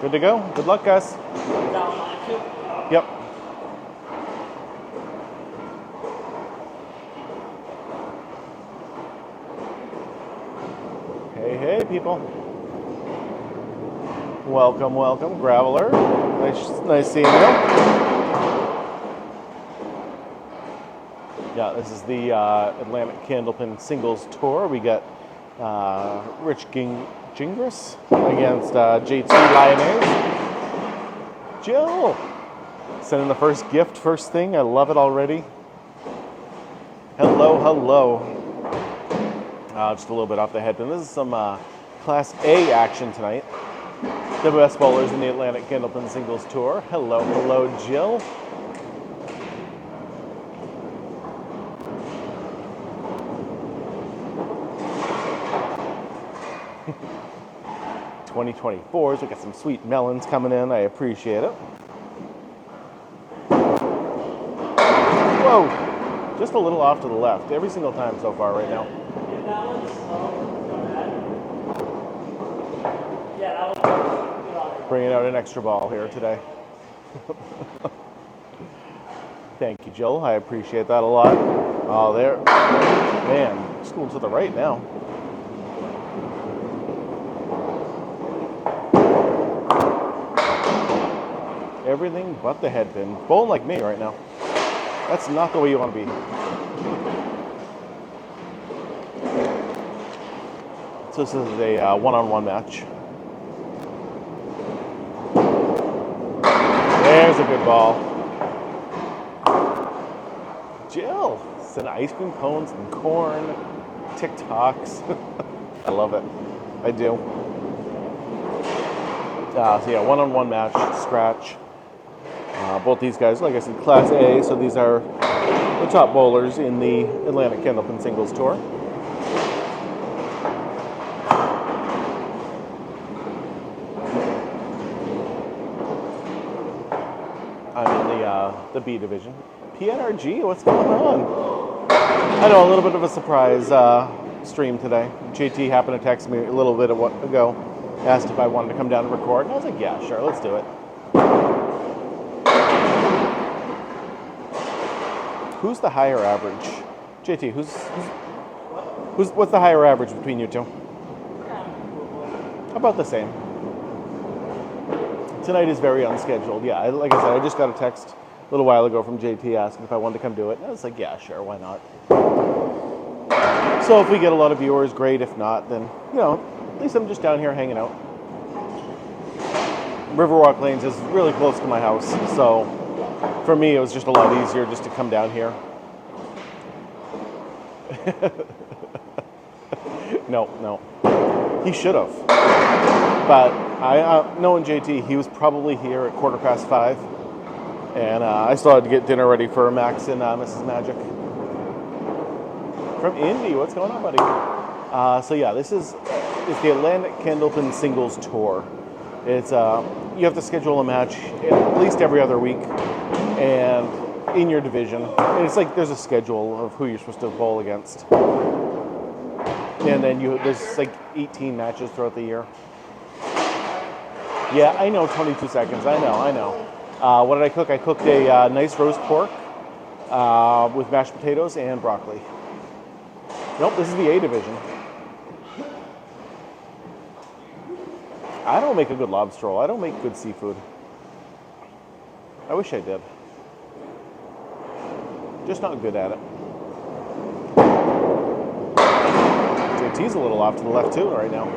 Good to go. Good luck, guys. Yep. Hey, people. Welcome, Graveler. Nice seeing you. Yeah, this is the Atlantic Candlepin Singles Tour. We got Rich Gingras against JT Lyonnais. Jill, sending the first gift first thing. I love it already. Hello. Just a little bit off the headpin. This is some Class A action tonight. The best bowlers in the Atlantic Candlepin Singles Tour. Hello, Jill. $20.24s. We got some sweet melons coming in. I appreciate it. Whoa! Just a little off to the left. Every single time so far right now. Bringing out an extra ball here today. Thank you, Jill. I appreciate that a lot. Oh, there. Man, just going to the right now. Everything but the headpin. Bowling like me right now. That's not the way you want to be. So this is a one-on-one match. There's a good ball. Jill, send ice cream cones and corn, TikToks. I love it. I do. So yeah, one-on-one match, scratch. Both these guys, like I said, Class A, so these are the top bowlers in the Atlantic Candlepin Singles Tour. I'm in the B division. PNRG, what's going on? I know, a little bit of a surprise stream today. JT happened to text me a little bit ago, asked if I wanted to come down and record, and I was like, yeah, sure, let's do it. Who's the higher average? JT, what's the higher average between you two? About the same. Tonight is very unscheduled. Yeah, like I said, I just got a text a little while ago from JT asking if I wanted to come do it. And I was like, yeah, sure, why not? So if we get a lot of viewers, great. If not, then, at least I'm just down here hanging out. Riverwalk Lanes is really close to my house, so for me, it was just a lot easier just to come down here. No. He should have. But knowing JT, he was probably here at 5:15. And I still had to get dinner ready for Max and Mrs. Magic. From Indy, what's going on, buddy? So yeah, it's the Atlantic Candlepin Singles Tour. It's you have to schedule a match at least every other week, and in your division. And it's like there's a schedule of who you're supposed to bowl against, and then there's like 18 matches throughout the year. Yeah, I know, 22 seconds. I know. What did I cook? I cooked a nice roast pork with mashed potatoes and broccoli. Nope, this is the A division. I don't make a good lobster roll. I don't make good seafood. I wish I did. Just not good at it. JT's a little off to the left too right now.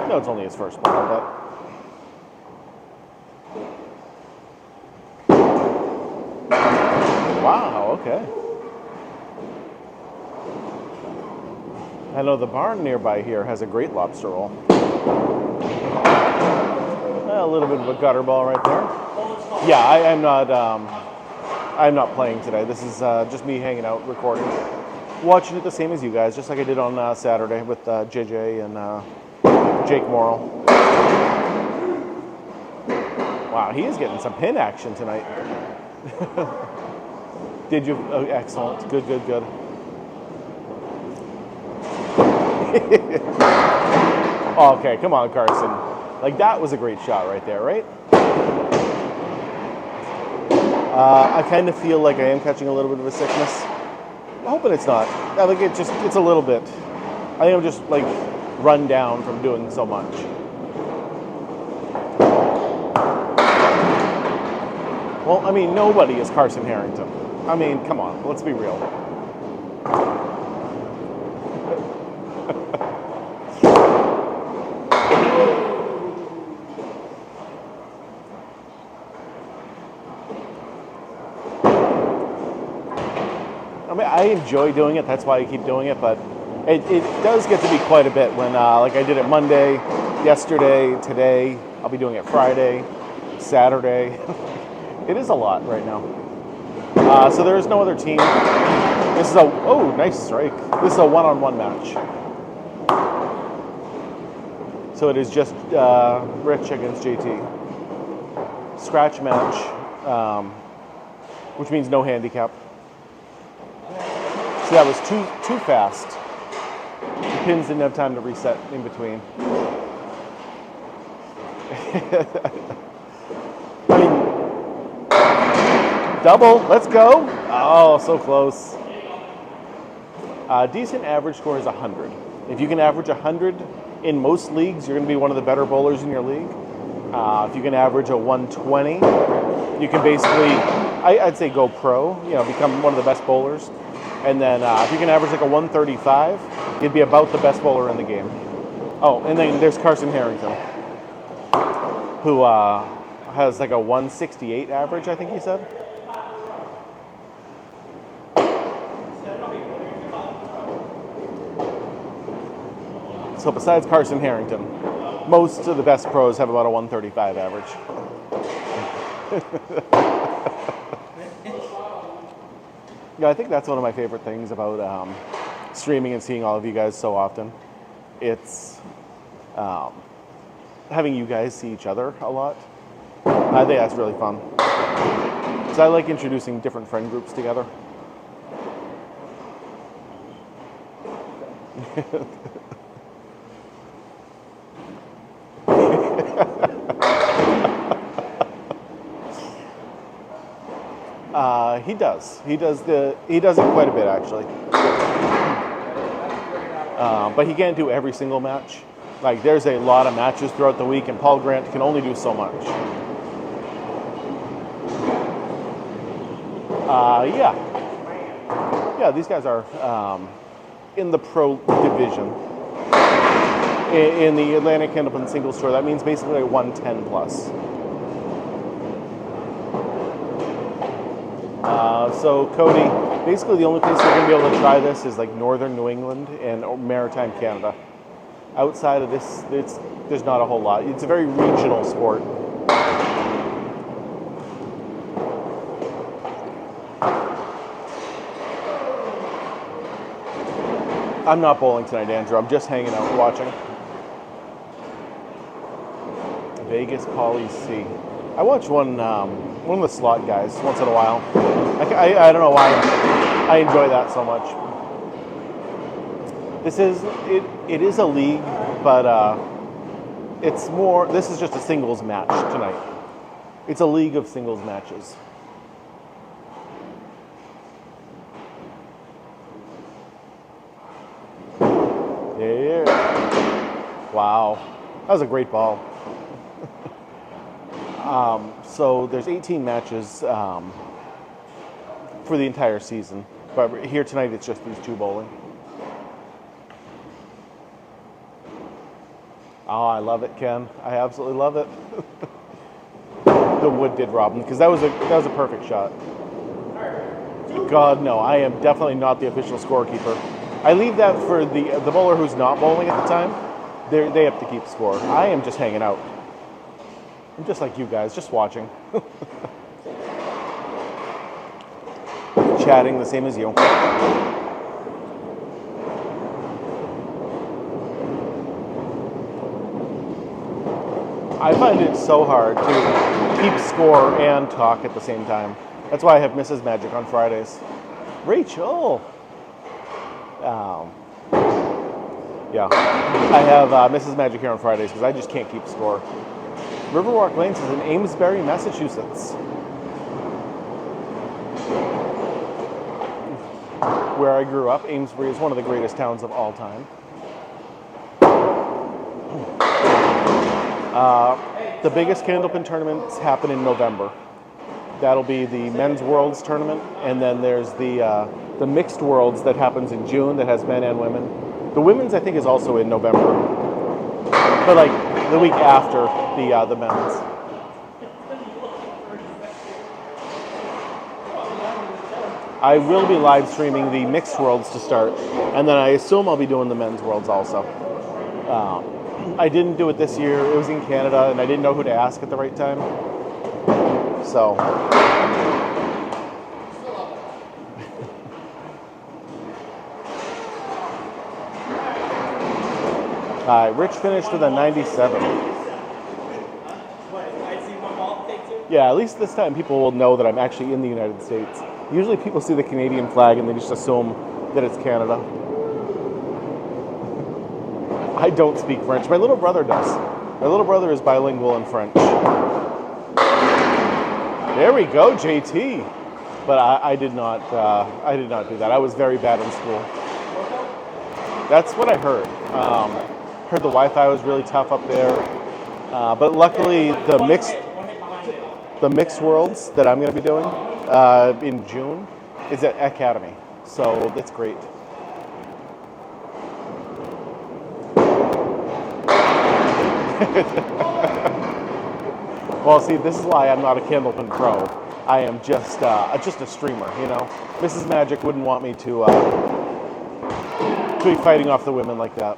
No, it's only his first ball, but wow, okay. I know the barn nearby here has a great lobster roll. A little bit of a gutter ball right there. Yeah, I'm not playing today. This is just me hanging out, recording, watching it the same as you guys, just like I did on Saturday with JJ and Jake Morrill. Wow, he is getting some pin action tonight. Did you? Oh, excellent. Good. Oh, okay, come on, Carson. Like, that was a great shot right there, right? I kind of feel like I am catching a little bit of a sickness. I'm hoping it's not. I think it's a little bit. I think I'm just, like, run down from doing so much. Well, I mean, nobody is Carson Harrington. I mean, come on, let's be real. I mean, I enjoy doing it. That's why I keep doing it. But it does get to be quite a bit when, like, I did it Monday, yesterday, today. I'll be doing it Friday, Saturday. It is a lot right now. So there is no other team. This is nice strike. This is a one-on-one match. So it is just Rich against JT. Scratch match, which means no handicap. So that was too fast. The pins didn't have time to reset in between. I mean, double, let's go. Oh, so close. Decent average score is 100. If you can average 100 in most leagues, you're going to be one of the better bowlers in your league. If you can average a 120, you can basically, I'd say go pro, become one of the best bowlers. And then if you can average like a 135, you'd be about the best bowler in the game. Oh, and then there's Carson Harrington, who has like a 168 average, I think he said. So besides Carson Harrington, most of the best pros have about a 135 average. Yeah, I think that's one of my favorite things about streaming and seeing all of you guys so often. It's having you guys see each other a lot. I think that's really fun. So I like introducing different friend groups together. He does. He does it quite a bit, actually. But he can't do every single match. Like, there's a lot of matches throughout the week, and Paul Grant can only do so much. Yeah, these guys are in the pro division. In the Atlantic Candlepin singles tour, that means basically a 110 plus. So Cody, basically the only place you're going to be able to try this is like northern New England and maritime Canada. Outside of this, there's not a whole lot. It's a very regional sport. I'm not bowling tonight, Andrew. I'm just hanging out watching. Vegas Poly C. I watch one of the slot guys once in a while. I don't know why I enjoy that so much. It is a league, but it's more. This is just a singles match tonight. It's a league of singles matches. Yeah. Wow, that was a great ball. So there's 18 matches for the entire season, but here tonight it's just these two bowling. Oh, I love it, Ken. I absolutely love it. The wood did rob him because that was a perfect shot. God, no, I am definitely not the official scorekeeper. I leave that for the bowler who's not bowling at the time. They have to keep score. I am just hanging out. I'm just like you guys, just watching. Chatting the same as you. I find it so hard to keep score and talk at the same time. That's why I have Mrs. Magic on Fridays. Rachel! Yeah. I have Mrs. Magic here on Fridays because I just can't keep score. Riverwalk Lanes is in Amesbury, Massachusetts, where I grew up. Amesbury is one of the greatest towns of all time. The biggest Candlepin tournaments happen in November. That'll be the Men's Worlds tournament, and then there's the Mixed Worlds that happens in June that has men and women. The women's, I think, is also in November, but like the week after the men's. I will be live streaming the Mixed Worlds to start, and then I assume I'll be doing the Men's Worlds also. I didn't do it this year. It was in Canada, and I didn't know who to ask at the right time. So. Rich finished with a 97. Yeah, at least this time people will know that I'm actually in the United States. Usually people see the Canadian flag and they just assume that it's Canada. I don't speak French. My little brother does. My little brother is bilingual in French. There we go, JT. But I did not do that. I was very bad in school. That's what I heard. Heard the Wi-Fi was really tough up there. But luckily, the mixed worlds that I'm going to be doing in June is at Academy. So that's great. Well, see, this is why I'm not a Candlepin pro. I am just a streamer, you know. Mrs. Magic wouldn't want me to be fighting off the women like that.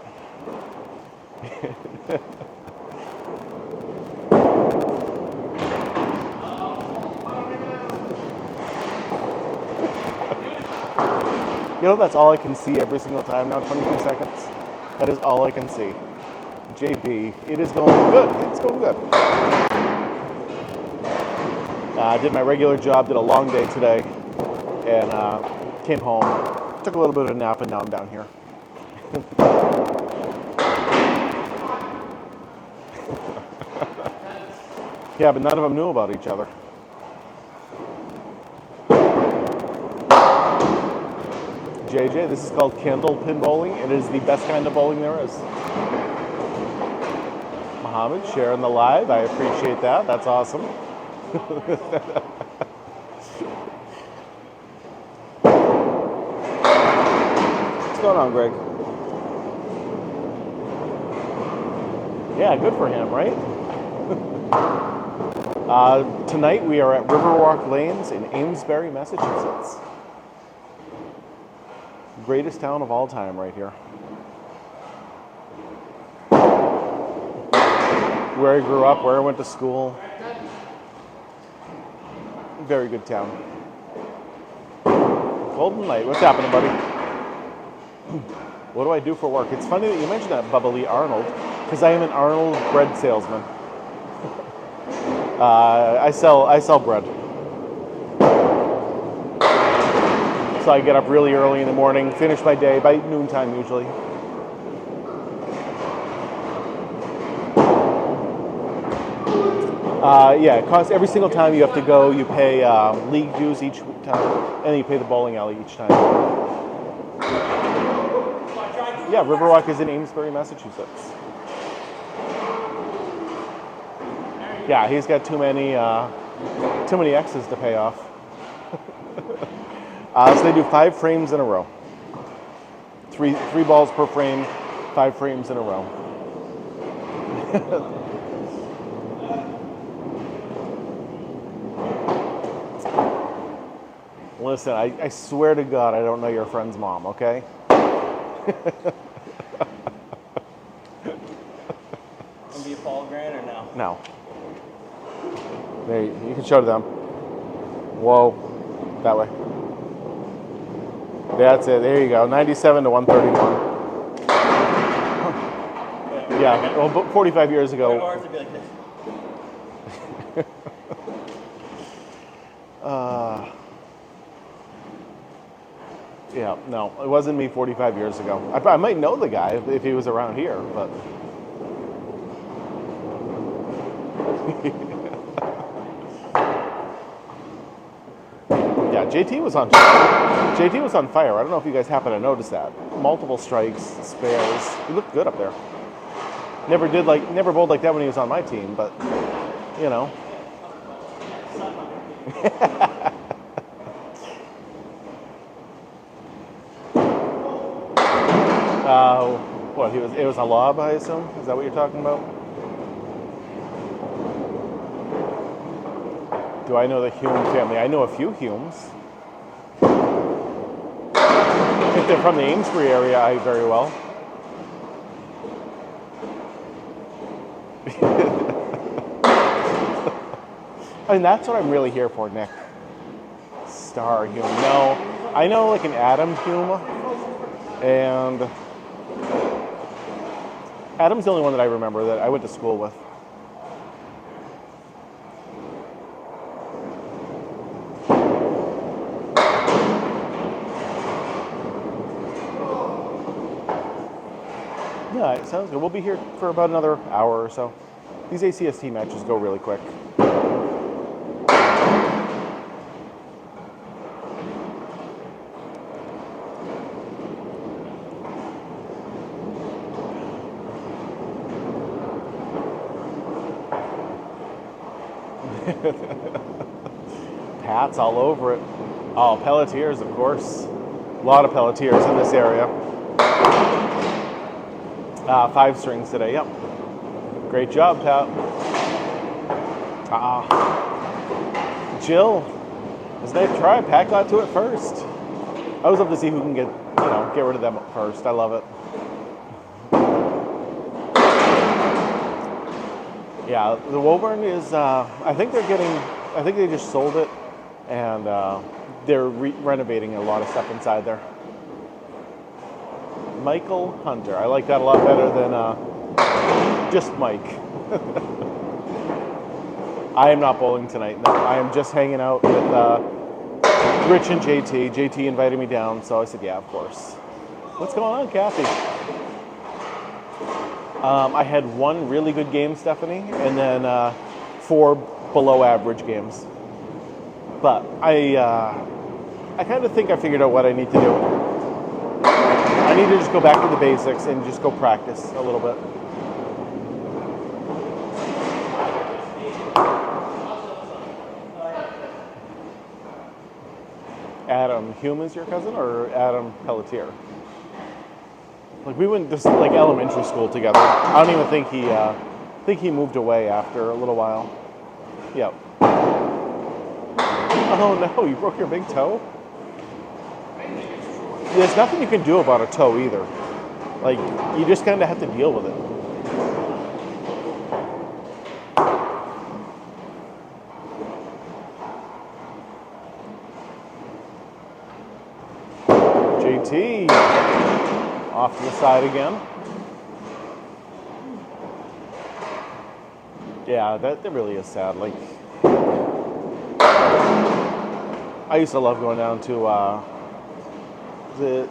You know, that's all I can see every single time now, 22 seconds. That is all I can see. JP, it is going good. It's going good. I did my regular job, did a long day today, and came home, took a little bit of a nap, and now I'm down here. Yeah, but none of them knew about each other. JJ, this is called Candlepin bowling. It is the best kind of bowling there is. Mohammed, sharing the live. I appreciate that. That's awesome. What's going on, Greg? Yeah, good for him, right? Tonight we are at Riverwalk Lanes in Amesbury, Massachusetts. Greatest town of all time right here. Where I grew up, where I went to school. Very good town. Golden Light, what's happening, buddy? What do I do for work? It's funny that you mentioned that, Bubba Lee Arnold, because I am an Arnold bread salesman. I sell bread. So I get up really early in the morning, finish my day by noontime usually. Yeah, it costs every single time you have to go. You pay league dues each time, and then you pay the bowling alley each time. Yeah, Riverwalk is in Amesbury, Massachusetts. Yeah, he's got too many X's to pay off. So they do 5 frames in a row. Three balls per frame, 5 frames in a row. Listen, I swear to God, I don't know your friend's mom, okay? Gonna be a Paul Grant or no? No. There, you can show them. Whoa, that way. That's it. There you go. 97 to 131. Yeah. Well, 45 years ago. Ours would be like this. Yeah, no, it wasn't me 45 years ago. I might know the guy if he was around here, but yeah, JT was on fire. I don't know if you guys happen to notice that. Multiple strikes, spares. He looked good up there. Never bowled like that when he was on my team, but you know. What it was a lob, I assume? Is that what you're talking about? Do I know the Hume family? I know a few Humes. If they're from the Amesbury area, I very well. I mean, that's what I'm really here for, Nick. Star Hume. No, I know like an Adam Hume, and Adam's the only one that I remember that I went to school with. Yeah, it sounds good. We'll be here for about another hour or so. These ACST matches go really quick. Pats all over it. Oh, Pelletiers, of course. A lot of Pelletiers in this area. 5 strings today, yep. Great job, Pat. Jill, it's a nice try. Pat got to it first. I always love to see who can get rid of them first. I love it. Yeah, the Woburn is, I think they just sold it, and they're renovating a lot of stuff inside there. Michael Hunter. I like that a lot better than just Mike. I am not bowling tonight. No, I am just hanging out with Rich and JT. JT invited me down, so I said, yeah, of course. What's going on, Kathy? I had 1 really good game, Stephanie, and then 4 below average games. But I kind of think I figured out what I need to do. I need to just go back to the basics and just go practice a little bit. Adam Hume is your cousin, or Adam Pelletier? Like we went to like elementary school together. I don't even think he moved away after a little while. Yep. Oh no, you broke your big toe? There's nothing you can do about a toe either. Like, you just kind of have to deal with it. JT off to the side again. Yeah, that really is sad. Like, I used to love going down to the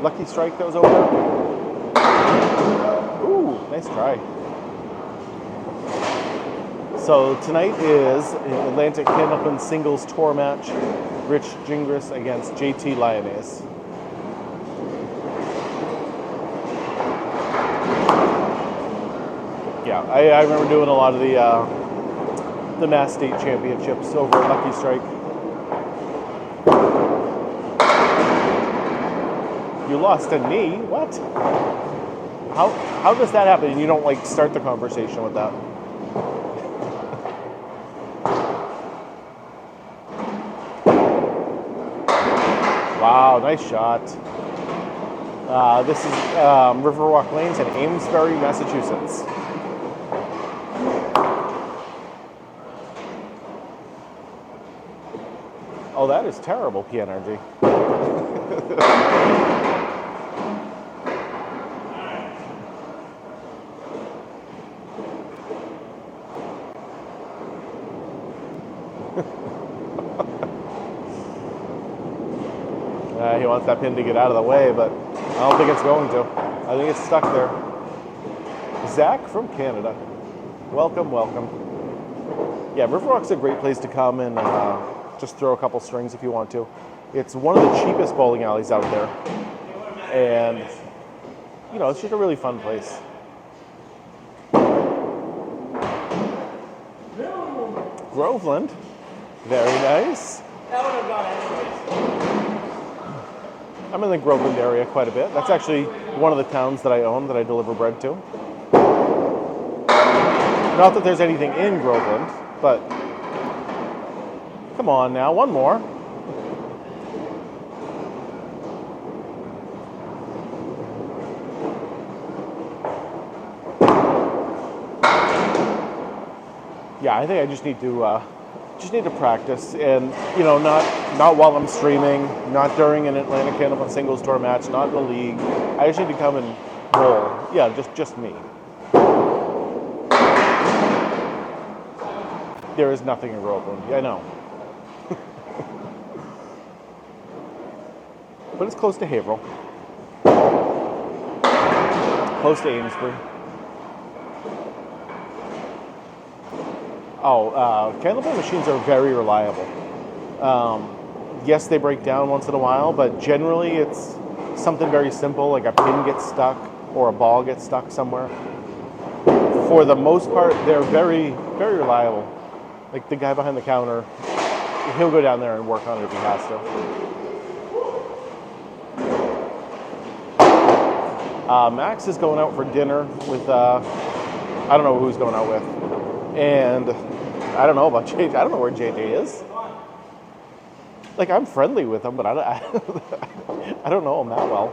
Lucky Strike that was over there. Ooh, nice try. So tonight is Atlantic Candlepin singles tour match. Rich Gingras against JT Lyonnais. Yeah, I remember doing a lot of the Mass State Championships over at Lucky Strike. You lost a knee? What? How does that happen? And you don't like start the conversation with that? Wow, nice shot. This is Riverwalk Lanes in Amesbury, Massachusetts. Oh, that is terrible PNRG. Yeah, he wants that pin to get out of the way, but I don't think it's going to. I think it's stuck there. Zach from Canada. Welcome, welcome. Yeah, Riverwalk's a great place to come and just throw a couple strings if you want to. It's one of the cheapest bowling alleys out there. And, you know, it's just a really fun place. Groveland. Very nice. That would have gone anyways. I'm in the Groveland area quite a bit. That's actually one of the towns that I own that I deliver bread to. Not that there's anything in Groveland, but come on now, one more. Yeah, I think I just need to practice, and you know, not while I'm streaming, not during an Atlantic Candlepin singles tour match, not in the league. I just need to come and bowl. Yeah, just me. There is nothing in Groveland. Yeah, I know. But it's close to Haverhill. Close to Amesbury. Candlepin machines are very reliable. Yes, they break down once in a while, but generally it's something very simple, like a pin gets stuck or a ball gets stuck somewhere. For the most part, they're very, very reliable. Like the guy behind the counter, he'll go down there and work on it if he has to. Max is going out for dinner with, I don't know who he's going out with. And I don't know about JJ. I don't know where JJ is. Like, I'm friendly with him, but I don't know him that well.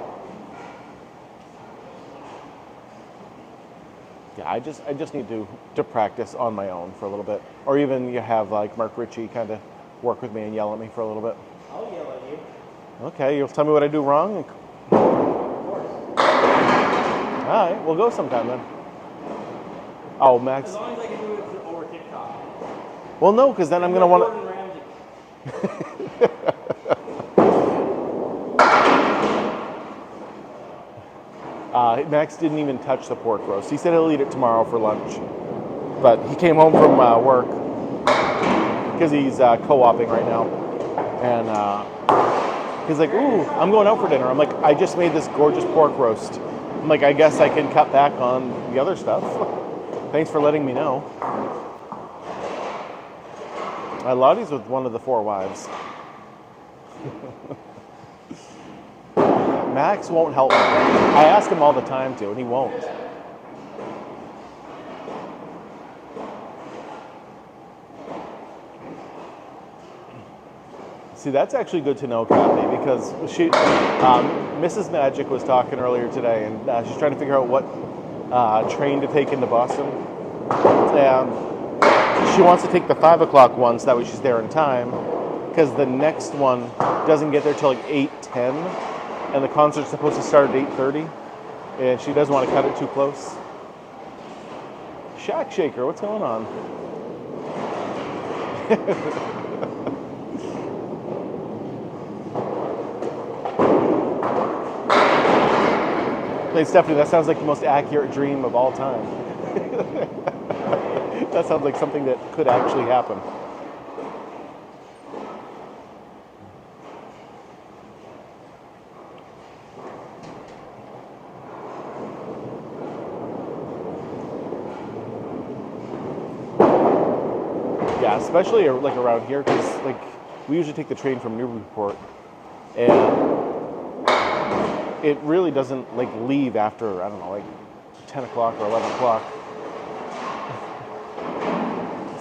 Yeah, I just need to practice on my own for a little bit. Or even you have, like, Mark Ritchie kind of work with me and yell at me for a little bit. I'll yell at you. Okay, you'll tell me what I do wrong? Of course. All right, we'll go sometime then. Oh, Max. As long as I can do it over TikTok. Well, no, because then I'm going to want to... Max didn't even touch the pork roast. He said he'll eat it tomorrow for lunch. But he came home from work because he's co-oping right now. And he's like, ooh, I'm going out for dinner. I'm like, I just made this gorgeous pork roast. I'm like, I guess I can cut back on the other stuff. Thanks for letting me know. Lottie's with one of the 4 wives. Max won't help me. I ask him all the time to, and he won't. See, that's actually good to know, Kathy, because Mrs. Magic was talking earlier today, and she's trying to figure out what train to take into Boston. And she wants to take the 5 o'clock one, so that way she's there in time, because the next one doesn't get there till like 8:10, and the concert's supposed to start at 8:30, and she doesn't want to cut it too close. Shack Shaker, what's going on? Hey, Stephanie, that sounds like the most accurate dream of all time. That sounds like something that could actually happen. Yeah, especially like around here, because like we usually take the train from Newburyport, and it really doesn't like leave after, I don't know, like 10 o'clock or 11 o'clock.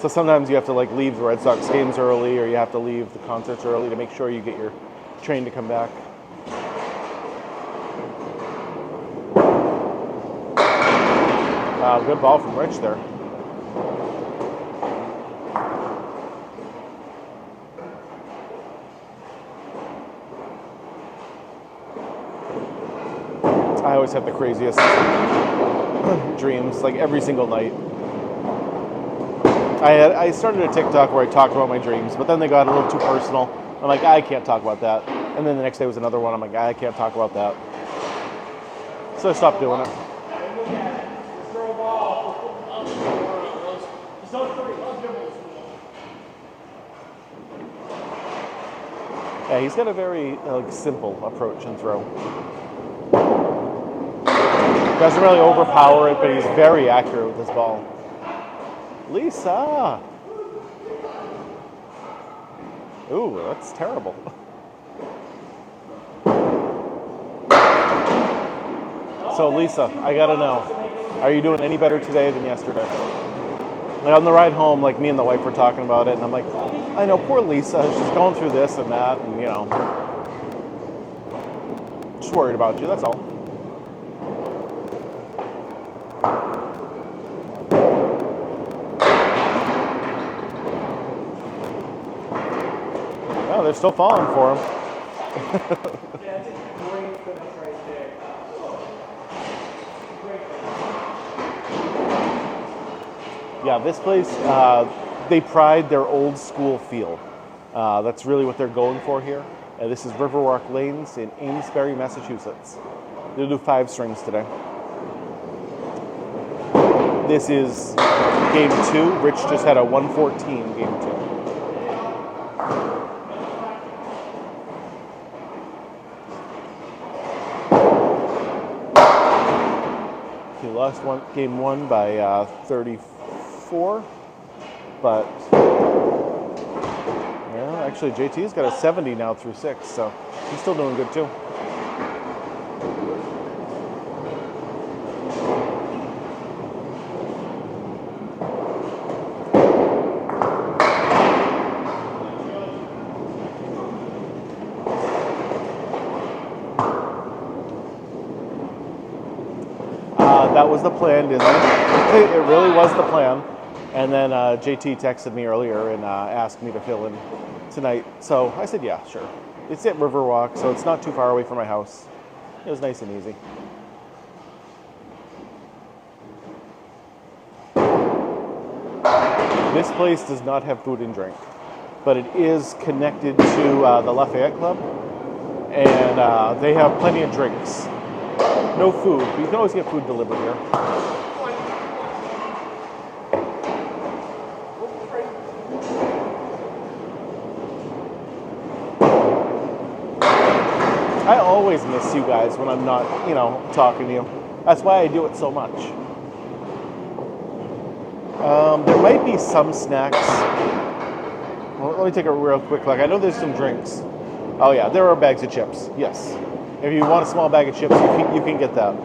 So sometimes you have to like leave the Red Sox games early, or you have to leave the concerts early to make sure you get your train to come back. Good ball from Rich there. I always have the craziest dreams, like every single night. I started a TikTok where I talked about my dreams, but then they got a little too personal. I'm like, I can't talk about that. And then the next day was another one. I'm like, I can't talk about that. So I stopped doing it. Look at it. Just throw a ball. Just don't throw it. Yeah, he's got a very simple approach and throw. Doesn't really overpower it, but he's very accurate with his ball. Lisa! Ooh, that's terrible. So Lisa, I gotta know, are you doing any better today than yesterday? Like on the ride home, like me and the wife were talking about it, and I'm like, I know, poor Lisa, she's going through this and that, and you know, just worried about you, that's all. Oh, they're still falling for him. Yeah, that's a great finish right there. Great finish. Yeah, this place, they pride their old school feel. That's really what they're going for here. This is Riverwalk Lanes in Amesbury, Massachusetts. They'll do 5 strings today. This is game 2. Rich just had a 114 game 2. He lost game 1 by 34, but yeah, actually JT's got a 70 now through 6, so he's still doing good too. That was the plan, didn't it? It really was the plan. And then JT texted me earlier and asked me to fill in tonight. So I said, yeah, sure. It's at Riverwalk, so it's not too far away from my house. It was nice and easy. This place does not have food and drink, but it is connected to the Lafayette Club, and they have plenty of drinks. No food, but you can always get food delivered here. I always miss you guys when I'm not, talking to you. That's why I do it so much. There might be some snacks. Well, let me take a real quick look. I know there's some drinks. Oh yeah, there are bags of chips. Yes. If you want a small bag of chips, you can get that.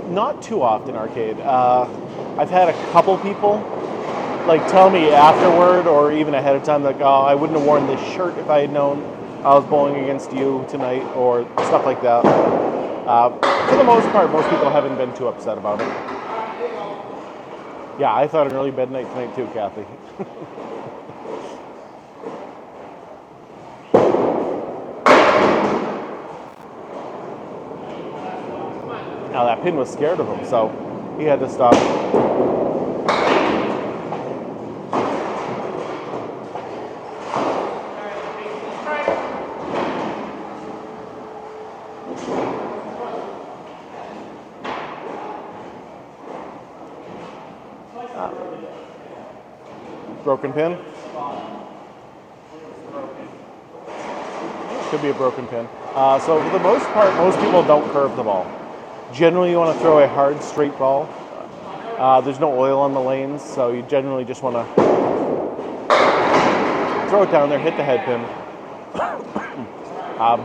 Not too often, arcade. I've had a couple people tell me afterward or even ahead of time, like, oh, I wouldn't have worn this shirt if I had known I was bowling against you tonight, or stuff like that. For the most part, most people haven't been too upset about it. Yeah, I thought an early bed night tonight too, Kathy. Now that pin was scared of him, so he had to stop. Broken pin? Could be a broken pin. So for the most part, most people don't curve the ball. Generally, you want to throw a hard, straight ball. There's no oil on the lanes, so you generally just want to throw it down there, hit the head pin.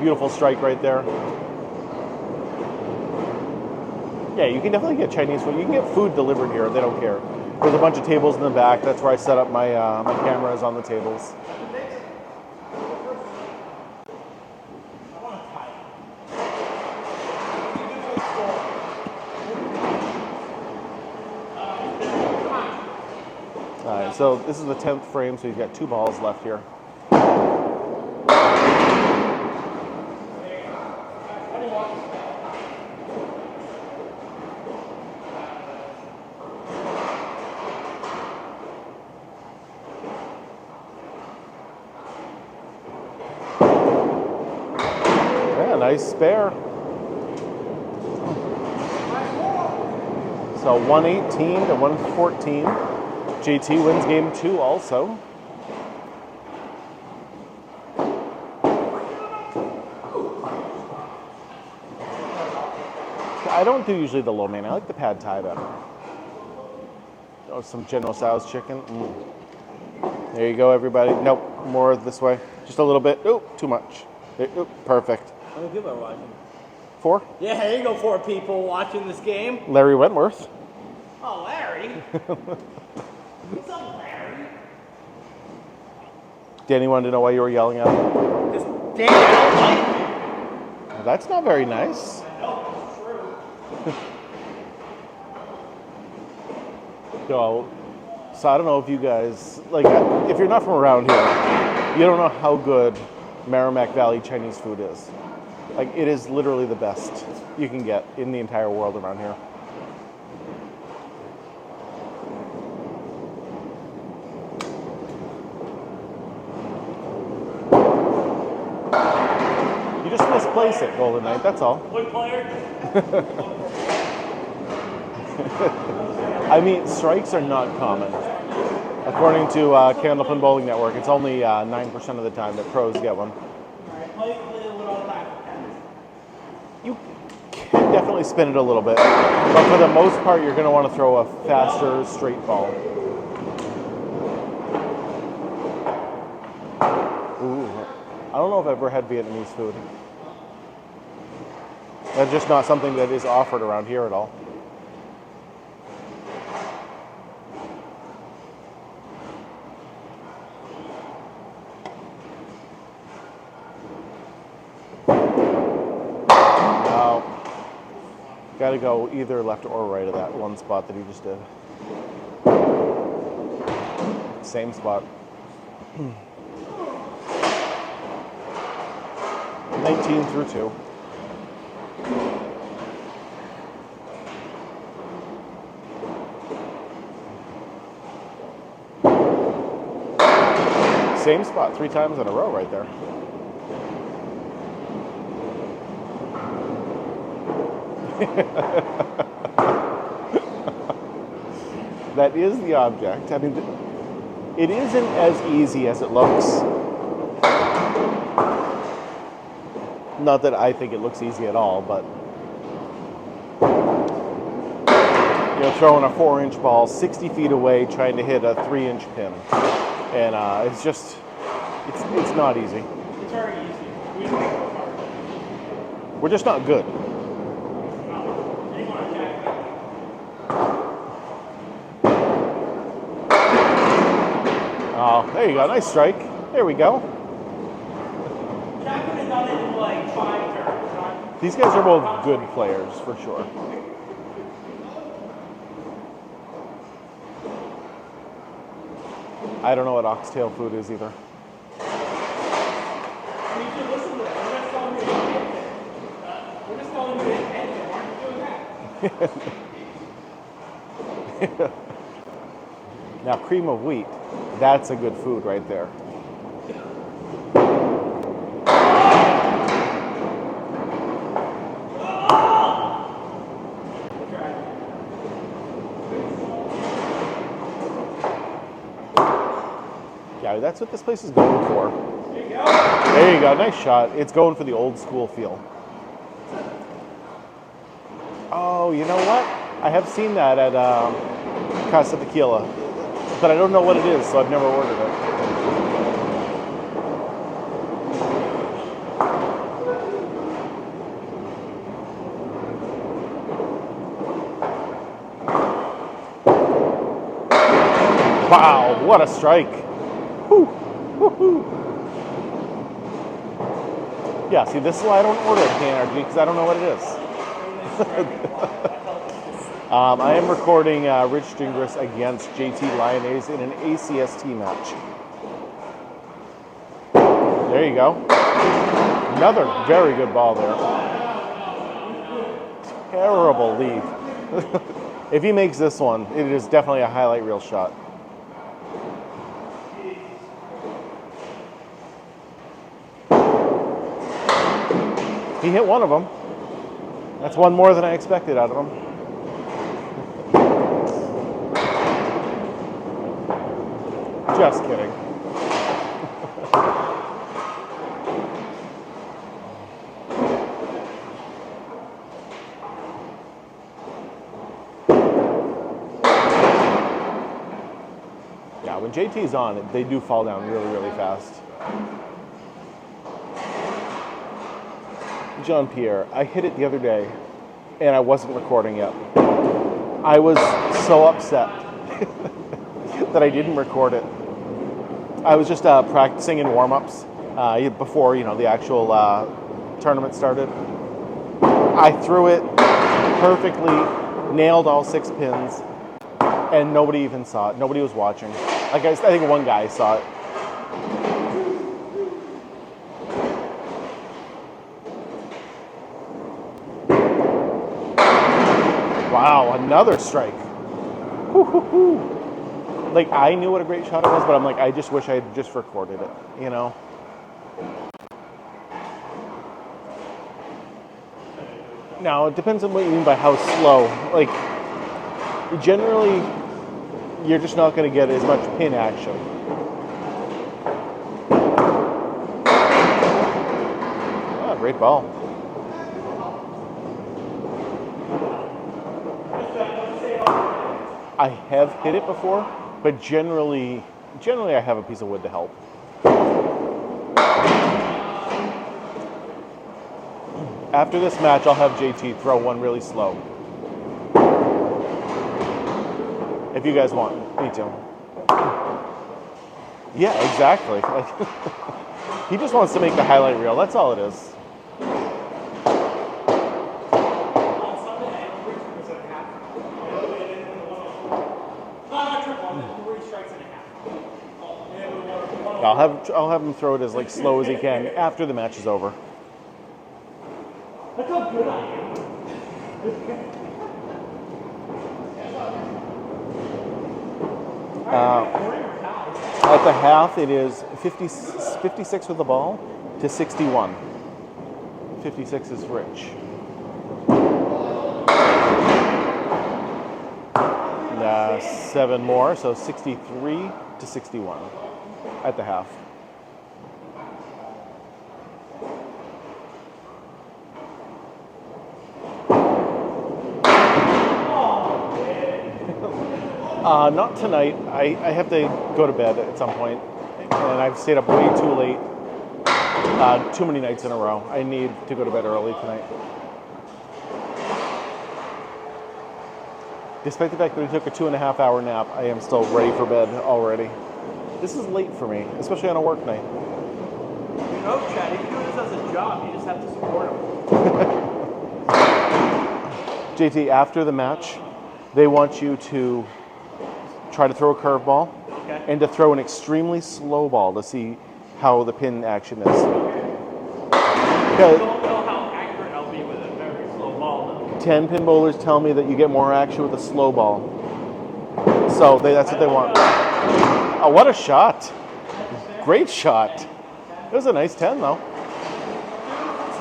Beautiful strike right there. Yeah, you can definitely get Chinese food. You can get food delivered here. They don't care. There's a bunch of tables in the back. That's where I set up my my cameras on the tables. All right, so this is the 10th frame, so you've got 2 balls left here. Nice spare. So 118 to 114. JT wins game 2 also. I don't do usually the lo mein. I like the pad thai better. Oh, some General Tso's chicken. There you go, everybody. Nope, more this way. Just a little bit. Oh, too much. Oh, perfect. How many people are watching? 4. Yeah, there you go, 4 people watching this game. Larry Wentworth. Oh, Larry. What's up, Larry? Danny wanted to know why you were yelling at him. Because Danny don't like me. Well, that's not very nice. No, it's true. So I don't know if you guys, like, if you're not from around here, you don't know how good Merrimack Valley Chinese food is. Like, it is literally the best you can get in the entire world around here. You just misplace it, Golden Knight, that's all. Good player. I mean, strikes are not common. According to Candlepin Bowling Network, it's only 9% of the time that pros get one. You can definitely spin it a little bit, but for the most part, you're going to want to throw a faster, straight ball. Ooh, I don't know if I've ever had Vietnamese food. That's just not something that is offered around here at all. Got to go either left or right of that one spot that he just did. Same spot. 19 through 2. Same spot 3 times in a row right there. That is the object. I mean, it isn't as easy as it looks. Not that I think it looks easy at all, but you know, throwing a 4-inch ball 60 feet away, trying to hit a 3-inch pin, and it's just, it's not easy. It's very easy. We just make it hard. We're just not good. Oh, there you go. Nice strike. There we go. Jack would have done it in like 5 turns, right? These guys are both good players, for sure. I don't know what oxtail food is either. You should listen to it. We're just telling you to hit it. We're just telling you to hit it. Why aren't you doing that? Now, cream of wheat, that's a good food right there. Yeah, that's what this place is going for. There you go. There you go, nice shot. It's going for the old school feel. Oh, you know what? I have seen that at Casa Tequila, but I don't know what it is, so I've never ordered it. Wow, what a strike. Whew. Woo-hoo. Yeah, see, this is why I don't order at KNRG, because I don't know what it is. I am recording Rich Gingras against JT Lyonnais in an ACST match. There you go. Another very good ball there. Terrible lead. If he makes this one, it is definitely a highlight reel shot. He hit one of them. That's one more than I expected out of him. Just kidding. Yeah, when JT's on, they do fall down really, really fast. Jean-Pierre, I hit it the other day, and I wasn't recording yet. I was so upset that I didn't record it. I was just practicing in warm-ups before, the actual tournament started. I threw it perfectly, nailed all 6 pins, and nobody even saw it. Nobody was watching. I think one guy saw it. Wow, another strike. Woo-hoo-hoo. Like, I knew what a great shot it was, but I'm like, I just wish I had just recorded it, Now, it depends on what you mean by how slow. Like, generally, you're just not going to get as much pin action. Oh, great ball. I have hit it before, but generally I have a piece of wood to help. After this match, I'll have JT throw one really slow. If you guys want me to. Yeah, exactly. Like, he just wants to make the highlight reel. That's all it is. I'll have him throw it as slow as he can after the match is over. That's how good I am. At the half, it is 56 with the ball to 61. 56 is Rich. 7 more, so 63 to 61 at the half. Not tonight. I have to go to bed at some point, and I've stayed up way too late. Too many nights in a row. I need to go to bed early tonight. Despite the fact that I took a 2.5-hour nap, I am still ready for bed already. This is late for me, especially on a work night. Chad, if you do this as a job, you just have to support him. JT, after the match, they want you to try to throw a curveball and to throw an extremely slow ball to see how the pin action is. I don't know how accurate I'll be with a very slow ball, though. 10 pin bowlers tell me that you get more action with a slow ball. So that's what they want. Oh, what a shot. Great shot. It was a nice 10, though.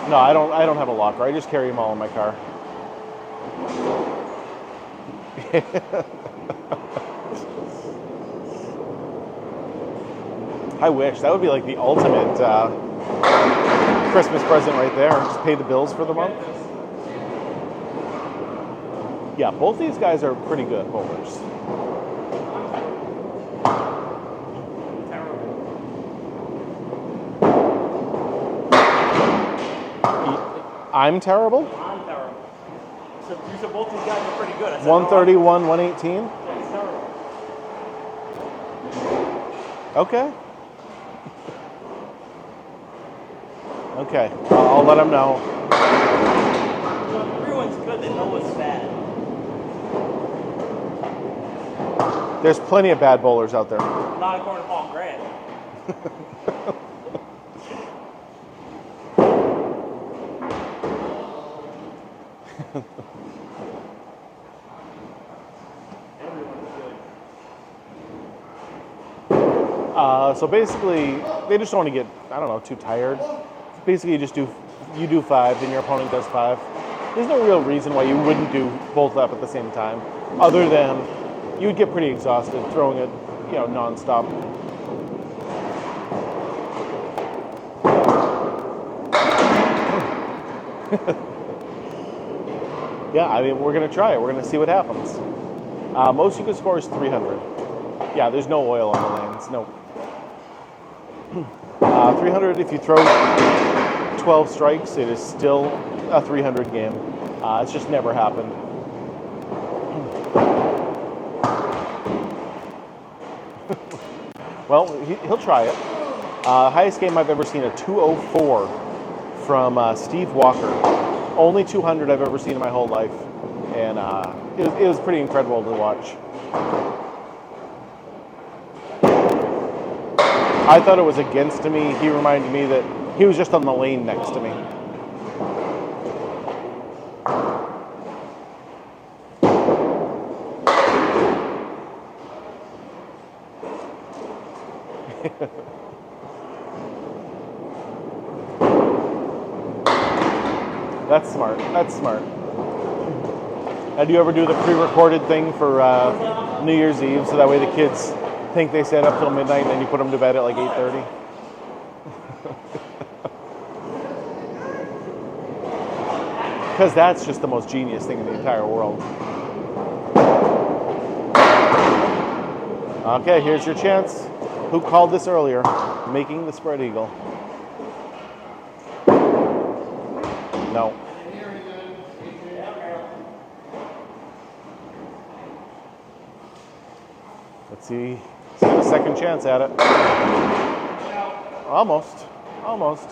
No, I don't have a locker. I just carry them all in my car. I wish. That would be like the ultimate Christmas present right there. Just pay the bills for the month. Yeah, both these guys are pretty good bowlers. I'm terrible? I'm terrible. So you said both these guys are pretty good. I said, 131, 118? Yeah, it's terrible. Okay. Okay, I'll let them know. Everyone's good, they know what's bad. There's plenty of bad bowlers out there. Not according to Paul Grant. So basically, they just don't want to get, too tired. Basically, you just do you do 5 and your opponent does 5. There's no real reason why you wouldn't do both up at the same time, other than you would get pretty exhausted throwing it, nonstop. Yeah, I mean, we're gonna try it. We're gonna see what happens. Most you can score is 300. Yeah, there's no oil on the lanes. Nope. 300 if you throw 12 strikes, it is still a 300 game. It's just never happened. Well, he'll try it. Highest game I've ever seen, a 204 from Steve Walker. Only 200 I've ever seen in my whole life. And it was pretty incredible to watch. I thought it was against me. He reminded me that he was just on the lane next to me. That's smart. That's smart. Now, do you ever do the pre-recorded thing for New Year's Eve, so that way the kids think they stayed up till midnight and then you put them to bed at like 8:30? Because that's just the most genius thing in the entire world. Okay, here's your chance. Who called this earlier? Making the spread eagle. No. Let's see. Let's get a second chance at it. Almost. Almost.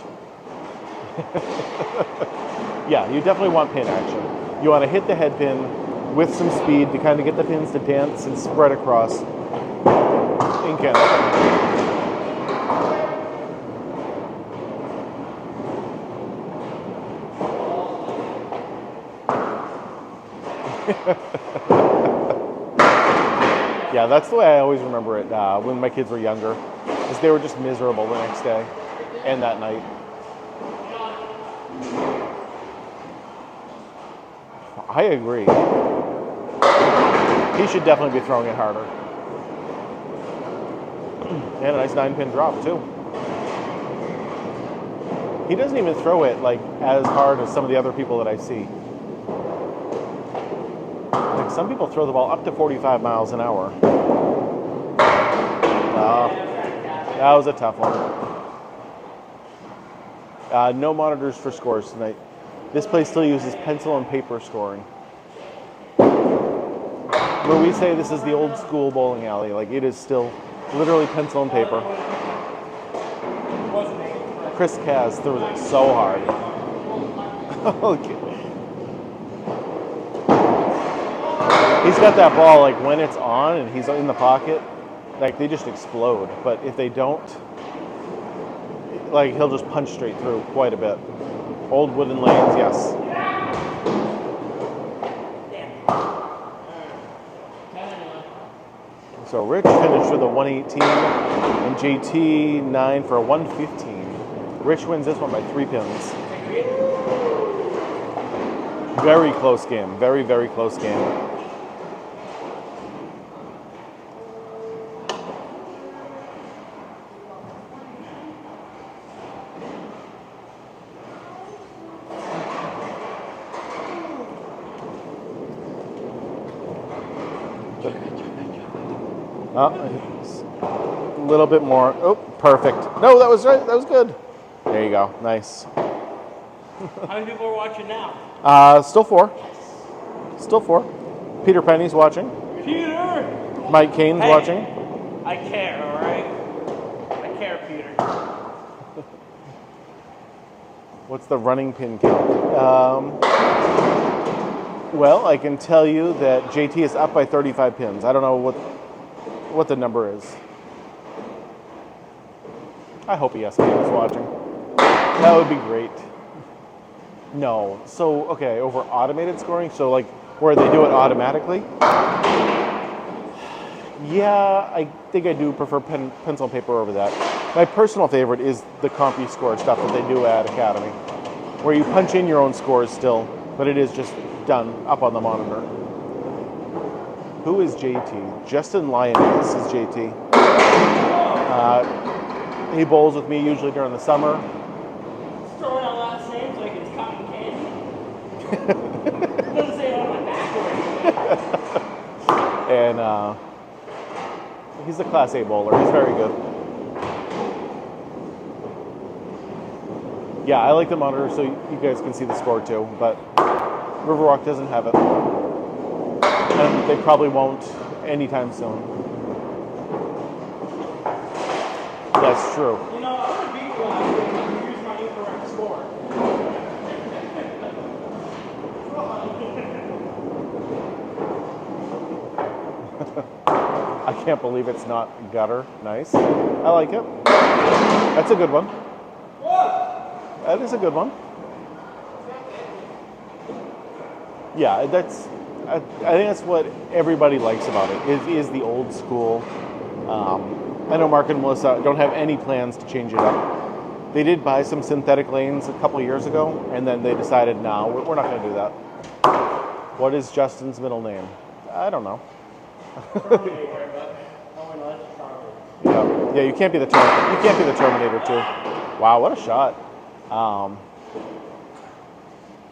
Yeah, you definitely want pin action. You want to hit the head pin with some speed to kind of get the pins to dance and spread across in Canada. Yeah, that's the way I always remember it when my kids were younger, is they were just miserable the next day and that night. I agree. He should definitely be throwing it harder. And a nice 9-pin drop too. He doesn't even throw it like as hard as some of the other people that I see. Like some people throw the ball up to 45 miles an hour. That was a tough one. No monitors for scores tonight. This place still uses pencil and paper scoring. Where we say this is the old school bowling alley, like it is still literally pencil and paper. Chris Kaz threw it so hard. Okay. He's got that ball, like when it's on and he's in the pocket, like they just explode. But if they don't, like he'll just punch straight through quite a bit. Old wooden lanes, yes. So Rich finished with a 118 and JT 9 for a 115. Rich wins this one by 3 pins. Very close game. Very, very close game. A little bit more. Oh, perfect. No, that was right. That was good. There you go. Nice. How many people are watching now? Still 4. Still 4. Peter Penny's watching. Peter! Mike Kane's watching. I care, all right? I care, Peter. What's the running pin count? Well, I can tell you that JT is up by 35 pins. I don't know what the number is. I hope ESPN is watching. That would be great. No. So, okay, over automated scoring, so like where they do it automatically. Yeah, I think I do prefer pencil and paper over that. My personal favorite is the CompuScore stuff that they do at Academy. where you punch in your own scores still, but it is just done up on the monitor. Who is JT? Justin Lyonnais is JT. He bowls with me usually during the summer. Just throwing out last names like it's cotton candy. It doesn't say it on my back or anything. And he's a Class A bowler. He's very good. Yeah, I like the monitor so you guys can see the score too, but Riverwalk doesn't have it. And they probably won't anytime soon. That's true. You know, I'm going to beat you last week if you use my incorrect score. I can't believe it's not gutter. Nice. I like it. That's a good one. That is a good one. Yeah, I think that's what everybody likes about it, is the old school. I know Mark and Melissa don't have any plans to change it up. They did buy some synthetic lanes a couple years ago, and then they decided, no, we're not going to do that. What is Justin's middle name? I don't know. Yeah, you can't be the Terminator too. Wow, what a shot!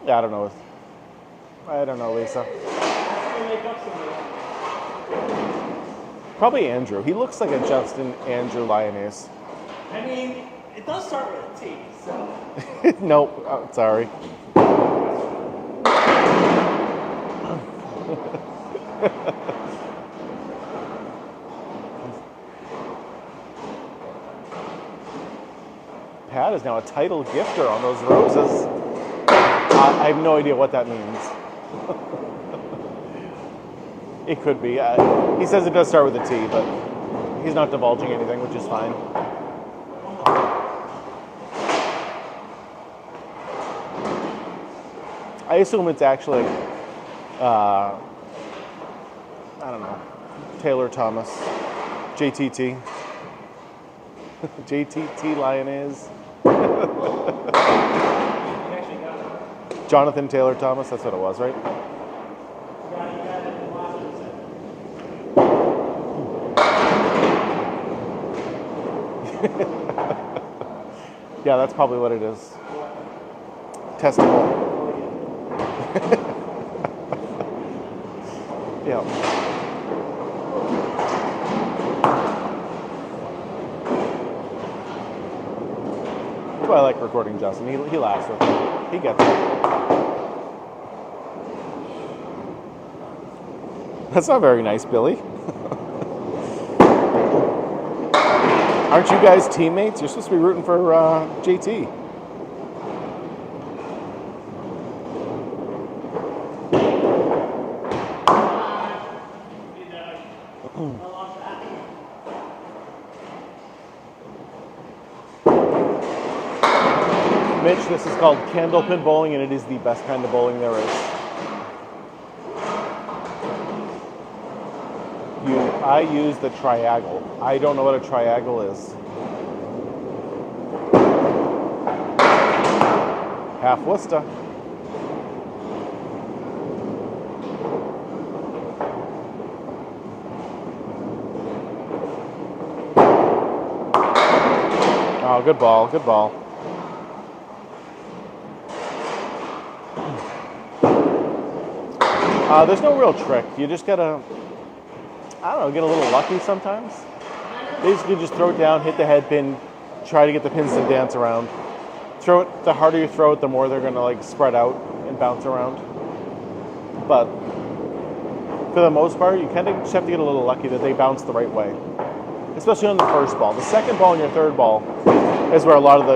Yeah, I don't know, Lisa. Probably Andrew. He looks like a Justin Andrew Lyonnais. I mean, it does start with a T, so. Nope. Oh, sorry. Pat is now a title gifter on those roses. I have no idea what that means. It could be. He says it does start with a T, but he's not divulging anything, which is fine. I assume it's actually, I don't know, Taylor Thomas, JTT. JTT Lyonnais. Jonathan Taylor Thomas, that's what it was, right? Yeah, that's probably what it is. Testicle. Yeah. That's why I like recording Justin. He laughs with me. He gets it. That's not very nice, Billy. Aren't you guys teammates? You're supposed to be rooting for JT. Mitch, this is called Candlepin bowling, and it is the best kind of bowling there is. I use the triangle. I don't know what a triangle is. Half Worcester. Oh, good ball, good ball. There's no real trick. You just gotta, I don't know, get a little lucky sometimes. Basically just throw it down, hit the head pin, try to get the pins to dance around. Throw it, the harder you throw it, the more they're gonna like spread out and bounce around. But for the most part, you kind of just have to get a little lucky that they bounce the right way. Especially on the first ball. The second ball and your third ball is where a lot of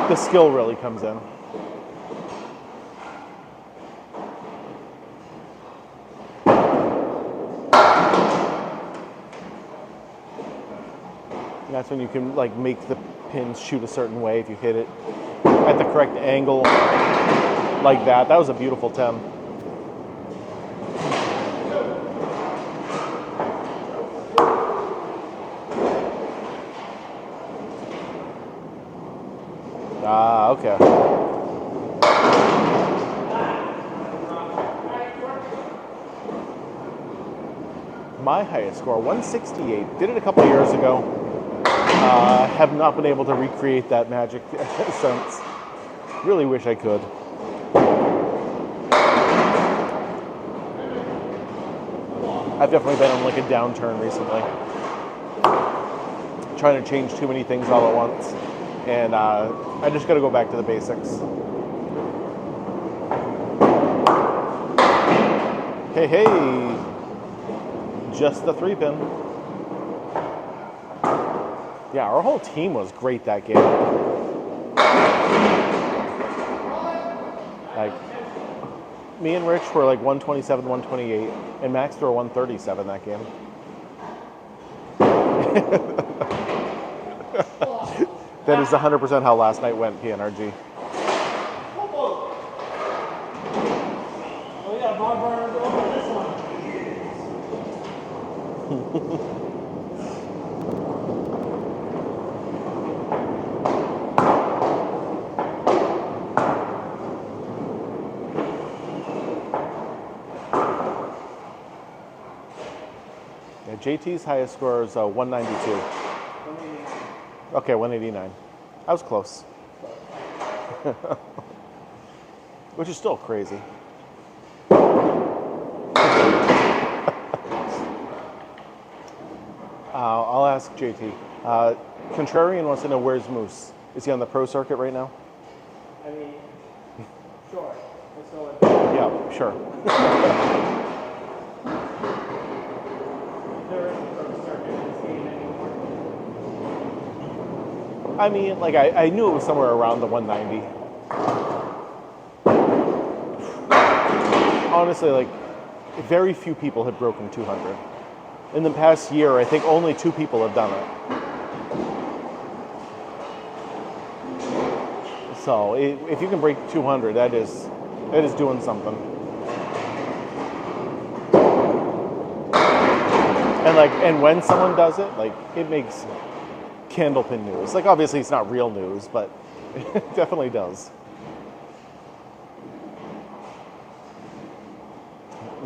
the skill really comes in. And that's when you can like make the pins shoot a certain way if you hit it at the correct angle like that. That was a beautiful 10. Ah, okay. My highest score, 168. Did it a couple years ago. Have not been able to recreate that magic since. Really wish I could. I've definitely been on like a downturn recently. Trying to change too many things all at once. And I just got to go back to the basics. Hey, hey! Just the 3-pin. Yeah, our whole team was great that game. Like, me and Rich were like 127, 128, and Max threw a 137 that game. That is 100% how last night went, PNRG. Oh, yeah, bar burner over this one. Yeah, JT's highest score is 192. 189. Okay, 189. I was close. Which is still crazy. I'll ask JT. Contrarian wants to know, where's Moose? Is he on the pro circuit right now? I mean, sure. Let's go with Yeah, sure. there isn't a circuit in this game anymore. I mean, like, I knew it was somewhere around the 190. Honestly, like, very few people have broken 200. In the past year, I think only 2 people have done it. So, if you can break 200, that is doing something. And when someone does it, like, it makes Candlepin news. Like, obviously it's not real news, but it definitely does.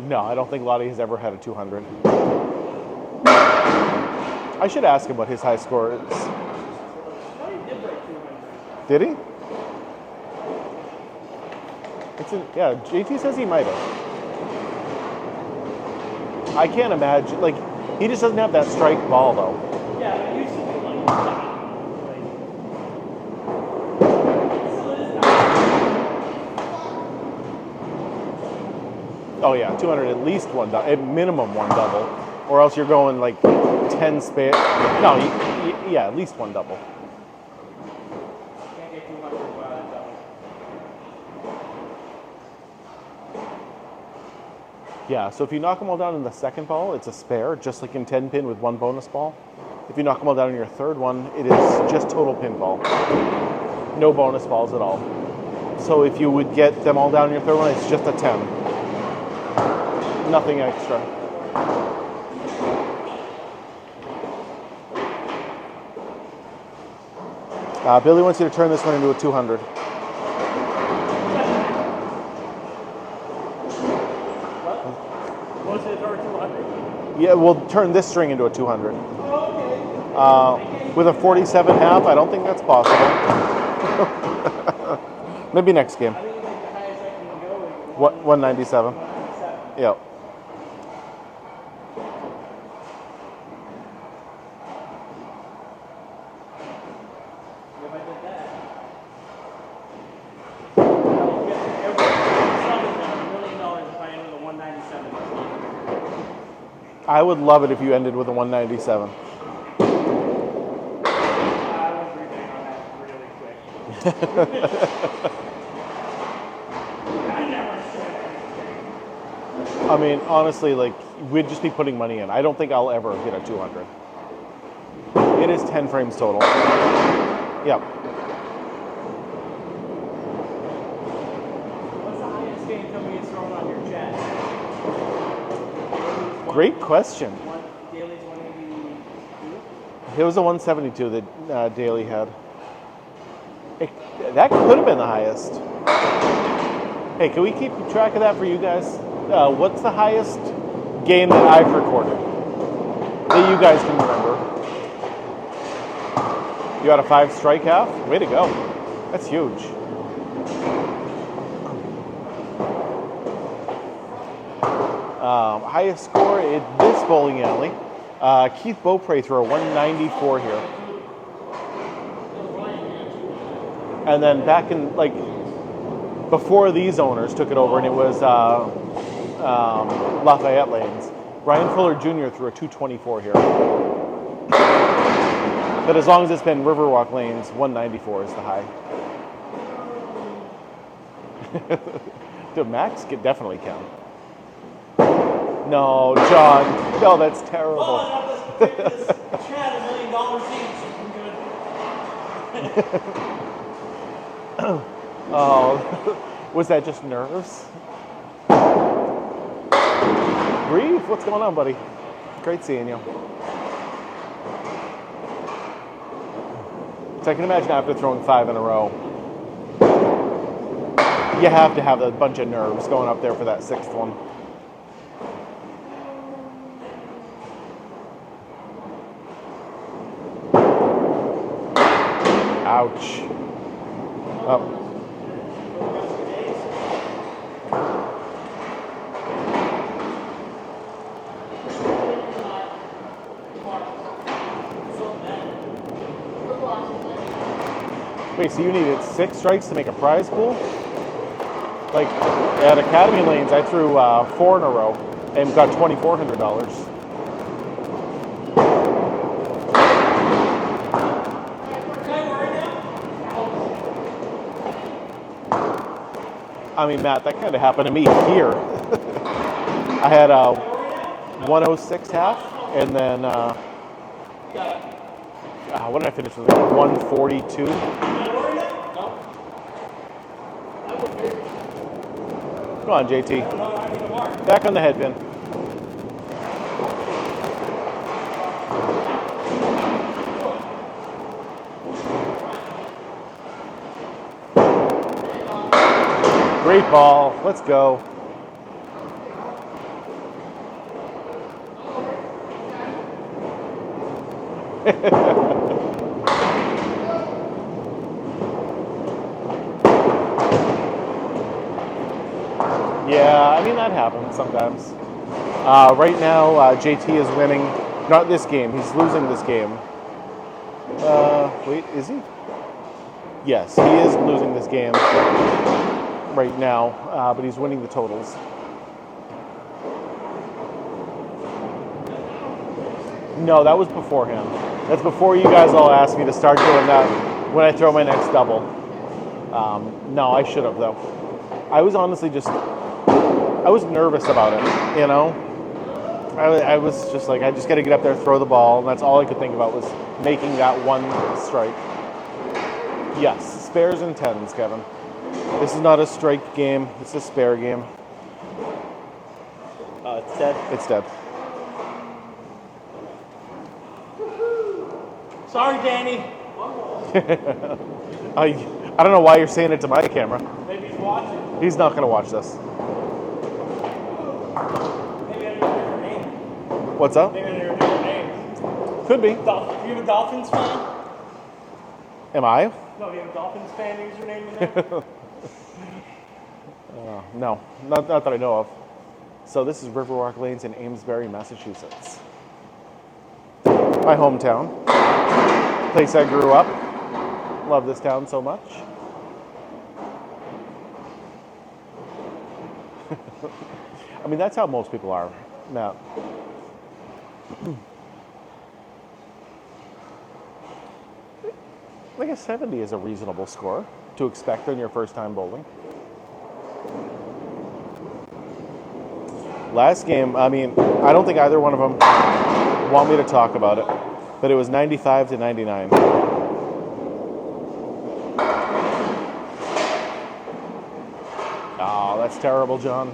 No, I don't think Lottie has ever had a 200. I should ask him what his high score is. No, he did break 200. Did he? Yeah, JT says he might have. I can't imagine, like, he just doesn't have that strike ball, though. Yeah, but it used to be like that. Still is now. Oh yeah, 200 at least one double, at minimum one double, or else you're going like 10 spare. No, yeah, at least one double. Can't get 200 without a double. Yeah, so if you knock them all down in the second ball, it's a spare, just like in 10 pin with one bonus ball. If you knock them all down in your third one, it is just total pinball. No bonus balls at all. So if you would get them all down in your third one, it's just a 10. Nothing extra. Billy wants you to turn this one into a 200. What's it over 200? Yeah, we'll turn this string into a 200. Oh, okay. With a 47.5, I don't think that's possible. Maybe next game. I think like the highest I can go is 197. 197. Yep. If I did that, I would get every $1 million if I ended with a 197. I would love it if you ended with a 197. I would rebate on that really quick. I never said anything. I mean, honestly, like, we'd just be putting money in. I don't think I'll ever hit a 200. It is 10 frames total. Yep. What's the highest game company gets thrown on your chest? Great question. Daly's 182? It was a 172 that Daly had. That could have been the highest. Hey, can we keep track of that for you guys? What's the highest game that I've recorded? that you guys can remember. You got a 5 strike half? Way to go. That's huge. Highest score at this bowling alley. Keith Beaupre threw a 194 here. And then back in, like, before these owners took it over and it was Lafayette Lanes, Brian Fuller Jr. threw a 224 here. But as long as it's been Riverwalk Lanes, 194 is the high. Dude, Max could definitely count. No, John. No, that's terrible. Oh, this Chad $1 million each. I'm good. Oh, was that just nerves? Breathe. What's going on, buddy? Great seeing you. So I can imagine after throwing 5 in a row, you have to have a bunch of nerves going up there for that 6th one. Ouch. Oh. Wait, so you needed 6 strikes to make a prize pool? Like, at Academy Lanes, I threw 4 in a row and got $2,400. I mean, Matt, that kind of happened to me here. I had a 106 half, and then what did I finish with? 142. Come on, JT. Back on the headpin. Great ball. Let's go. Yeah, I mean, that happens sometimes. Right now, JT is winning. Not this game. He's losing this game. Wait, is he? Yes, he is losing this game right now, but he's winning the totals. No, that was beforehand. That's before you guys all asked me to start doing that when I throw my next double. No, I should have, though. I was honestly just, I was nervous about it, you know? I was just like, I just got to get up there, throw the ball, and that's all I could think about was making that one strike. Yes, spares and 10s, Kevin. This is not a strike game, it's a spare game. It's dead. It's dead. Sorry, Danny. I don't know why you're saying it to my camera. Maybe he's watching. He's not going to watch this. Maybe under a different name. What's up? Maybe under a different name. Could be. You have a Dolphins fan? Am I? No, you have a Dolphins fan username in there? No, not that I know of. So this is Riverwalk Lanes in Amesbury, Massachusetts. My hometown. Place I grew up. Love this town so much. I mean, that's how most people are, Matt. Like a 70 is a reasonable score to expect on your first time bowling. Last game, I mean, I don't think either one of them want me to talk about it, but it was 95 to 99. Oh, that's terrible, John.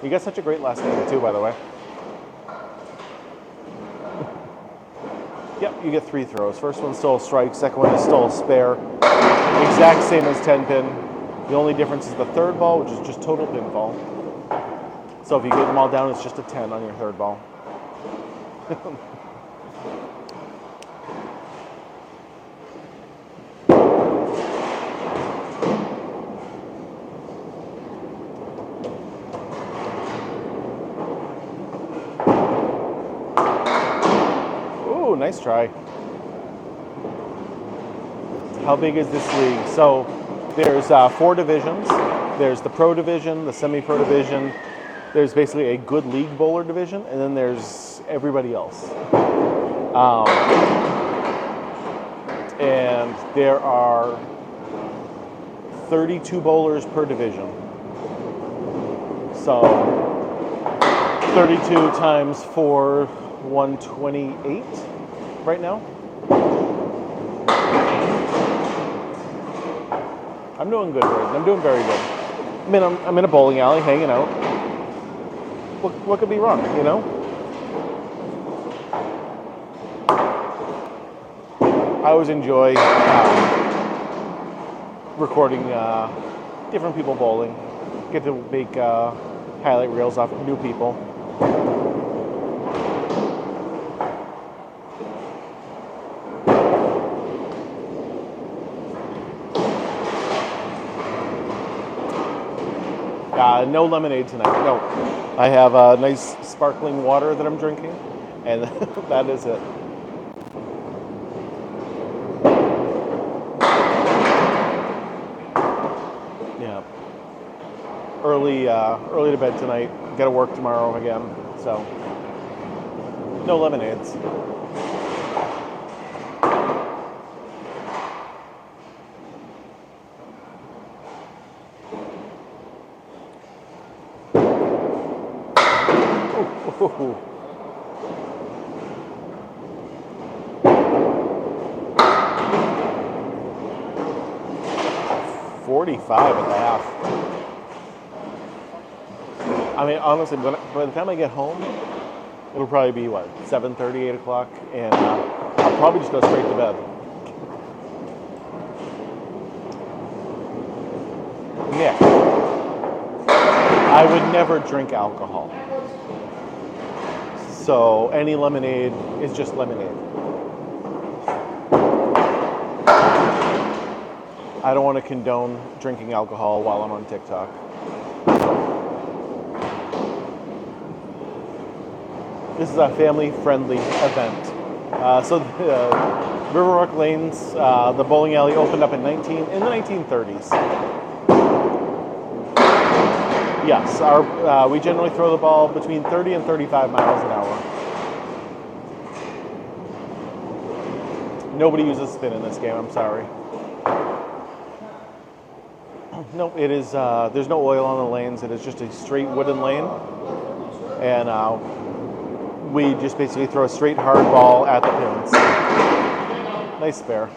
You got such a great last game too, by the way. Yep, you get 3 throws. First one's still a strike, second one is still a spare. Exact same as 10 pin. The only difference is the third ball, which is just total pinfall. So if you get them all down, it's just a 10 on your third ball. Ooh, nice try. How big is this league? So there's 4 divisions. There's the pro division, the semi-pro division. There's basically a good league bowler division, and then there's everybody else. And there are 32 bowlers per division. So 32 times 4, 128 right now. I'm doing good, Braden. I'm doing very good. I'm in a bowling alley hanging out. What could be wrong, you know? I always enjoy recording different people bowling. Get to make highlight reels off new people. No lemonade tonight. No. I have a nice sparkling water that I'm drinking, and that is it. Yeah. Early to bed tonight. Got to work tomorrow again, so no lemonades. Ooh. 45 at the half. I mean, honestly, by the time I get home, it'll probably be, 7:30, 8 o'clock, and I'll probably just go straight to bed. Nick, I would never drink alcohol. So any lemonade is just lemonade. I don't want to condone drinking alcohol while I'm on TikTok. This is a family-friendly event. So the Riverwalk Lanes, the bowling alley opened up in the 1930s. Yes, we generally throw the ball between 30 and 35 miles an hour. Nobody uses spin in this game, I'm sorry. No, it is, there's no oil on the lanes. It is just a straight wooden lane. And we just basically throw a straight hard ball at the pins. Nice spare.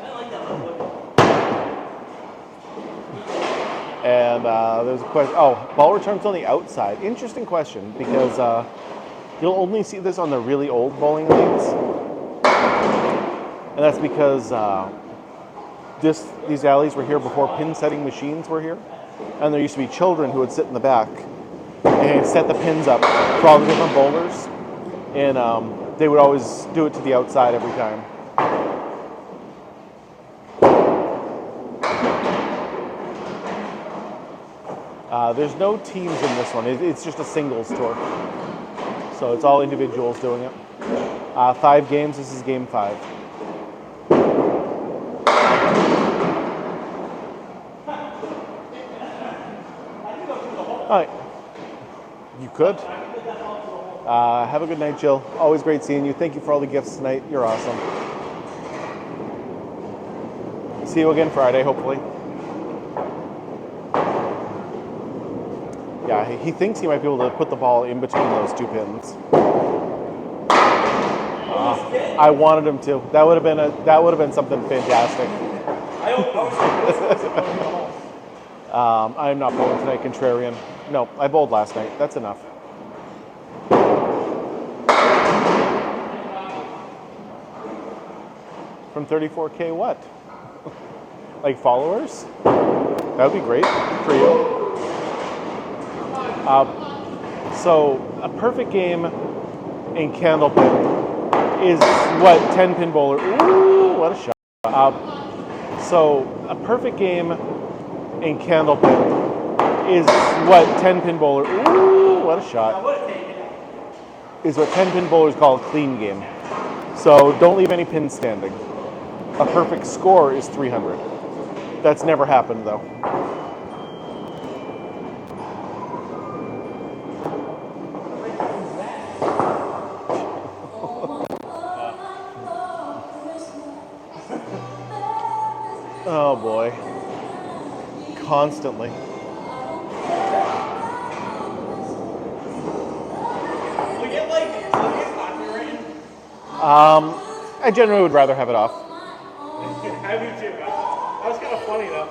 And there's a question. Oh, ball returns on the outside. Interesting question, because you'll only see this on the really old bowling lanes, and that's because these alleys were here before pin setting machines were here, and there used to be children who would sit in the back and set the pins up for all the different bowlers, and they would always do it to the outside every time. There's no teams in this one. It's just a singles tour. So it's all individuals doing it. 5 games. This is game 5. All right. You could. Have a good night, Jill. Always great seeing you. Thank you for all the gifts tonight. You're awesome. See you again Friday, hopefully. Yeah, he thinks he might be able to put the ball in between those 2 pins. I wanted him to. That would have been something fantastic. I'm not bowling tonight, contrarian. No, I bowled last night. That's enough. From 34K what? Like followers? That would be great for you. So a perfect game in Candlepin is what 10-pin bowler. Ooh, what a shot. So a perfect game in Candlepin is what 10-pin bowler. Ooh, what a shot. Is what 10-pin bowlers call a clean game. So don't leave any pins standing. A perfect score is 300. That's never happened though. Oh boy. Constantly. We get like copyrighted. I generally would rather have it off. I do too. That was kind of funny though.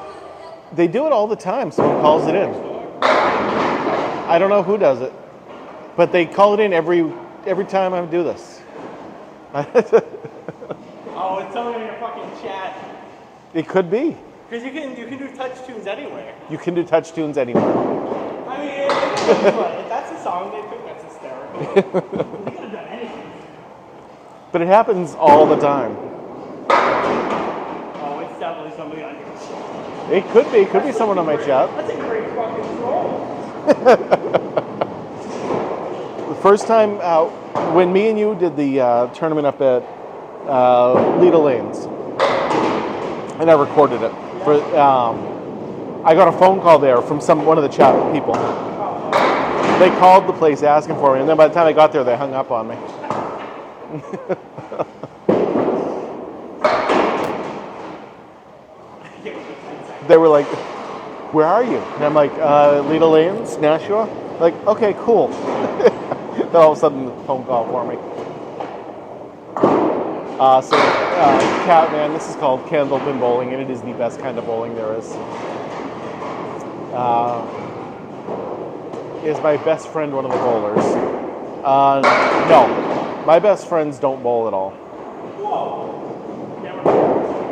They do it all the time. Someone calls it in. I don't know who does it, but they call it in every time I do this. Oh, it's someone in your fucking chat. It could be. Because you can do touch tunes anywhere. You can do touch tunes anywhere. I mean, if that's a song they pick, that's hysterical. We could have done anything. But it happens all the time. Oh, it's definitely somebody on your chat. It could be. It could be someone on my chat. That's a great fucking troll. The first time when me and you did the tournament up at Leda Lanes, and I recorded it. For I got a phone call there from one of the chat people. They called the place asking for me, and then by the time I got there, they hung up on me. They were like, "Where are you?" And I'm like, "Leda Lanes, Nashua." Like, okay, cool. Then all of a sudden, the phone call for me. Catman, this is called Candlepin bowling, and it is the best kind of bowling there is. Is my best friend one of the bowlers? No, my best friends don't bowl at all.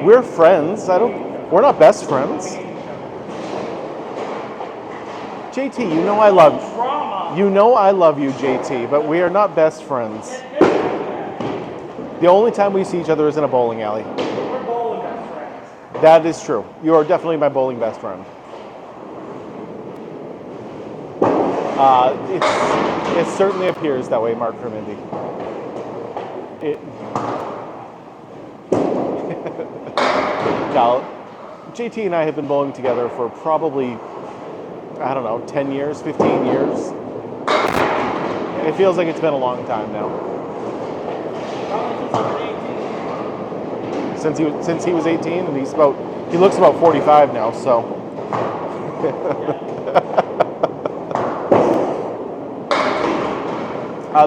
We're friends. We're not best friends. JT, you know I love you, JT, but we are not best friends. The only time we see each other is in a bowling alley. We're bowling best friends. That is true. You are definitely my bowling best friend. It certainly appears that way, Mark from Indy. Now, JT and I have been bowling together for probably, I don't know, 10 years, 15 years. It feels like it's been a long time now. Since he was 18, and he looks about 45 now, so.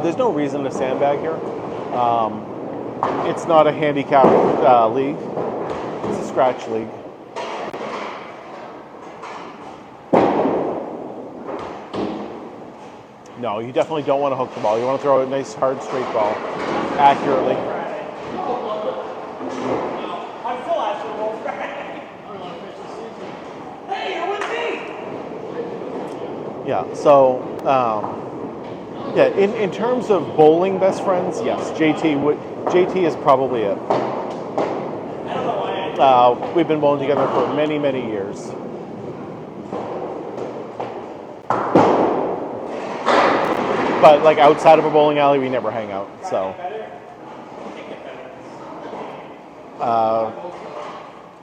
There's no reason to sandbag here. It's not a handicap league. It's a scratch league. No, you definitely don't want to hook the ball. You want to throw a nice, hard, straight ball accurately. I'm still asking Wolf Friday. Hey, you're with me! Yeah, so, in terms of bowling best friends, yes, JT is probably it. I don't know why We've been bowling together for many, many years. But like outside of a bowling alley, we never hang out. So,